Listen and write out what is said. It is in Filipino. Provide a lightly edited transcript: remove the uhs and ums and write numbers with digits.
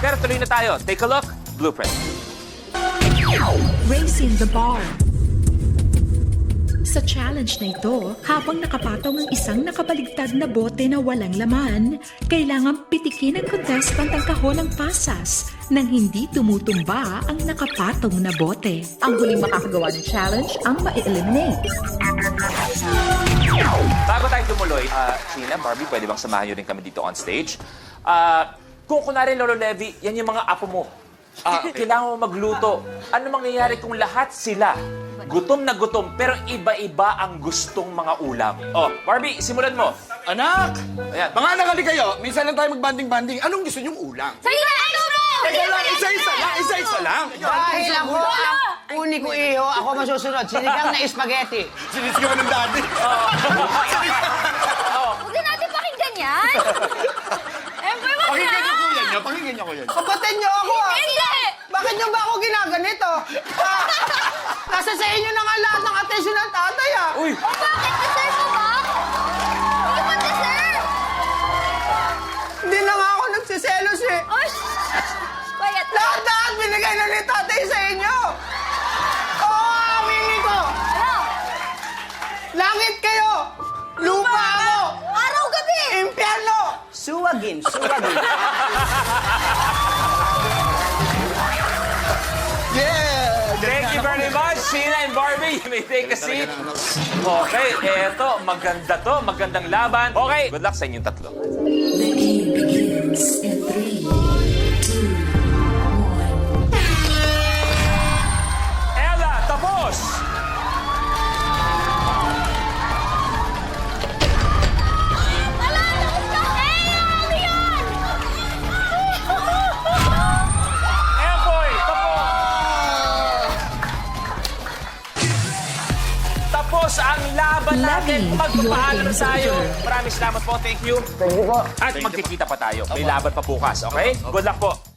Pero tuloy na tayo. Take a look. Blueprint. Raising the bar. Sa challenge na ito, habang nakapatong ang isang nakabaligtad na bote na walang laman, kailangang pitikin ng contestant ang kahon ng pasas nang hindi tumutumba ang nakapatong na bote. Ang huling makakagawa ng challenge ang ma-eliminate. Bago tayo tumuloy, Sheena, Barbie, pwede bang samahan nyo rin kami dito on stage? Kung kunwari, Lolo Levi, yan yung mga apo mo. Kailangan mo magluto. Ano mangyayari kung lahat sila gutom na gutom, pero iba-iba ang gustong mga ulam? Oh, Barbie, simulan mo. Anak! Ayan. Mga anak, halika kayo. Minsan lang tayo magbanding-banding. Anong gusto niyong ulam? Sige na, ikaw mo! Teka lang, isa-isa lang. Dahil ako ang uni ko iho, ako masusunod. Sinigang na spaghetti. Sinisigawan ng daddy. Huwag na natin pakinggan yan! Ember, wag Pakinggan niyo na! ko yan niya. Pakinggan niyo ko yan. Kapatid niyo ako ah. Hindi! Bakit niyo ba ako ginaganito? Nasa sa inyo na nga lahat ng atensyon ng tatay ah. Uy! O bakit? Deserve mo ba? Hindi mo deserve! Hindi na nga ako nagsiselos eh. Oh, quiet na. Lahat binigay na ni tatay sa inyo. Oo, aminin ko. Ano? Langit kayo. Lupa ako. Araw-gabi! Impyerno. Suwagin. Yeah! Thank you very much, Sheena and Barbie. You may take a seat. Okay, eto, maganda to. Magandang laban. Okay, good luck sa inyong tatlo. The game begins in 3, 2, 1. Ella, tapos! Ala, tapos na! Ano yan? Emboy, tapos! Tapos ang laban natin. Lovely. Magpapaalam Your game is tayo. over. Maraming salamat po. Thank you. Thank you po. At magkikita pa tayo. May laban pa bukas, okay? Good luck po.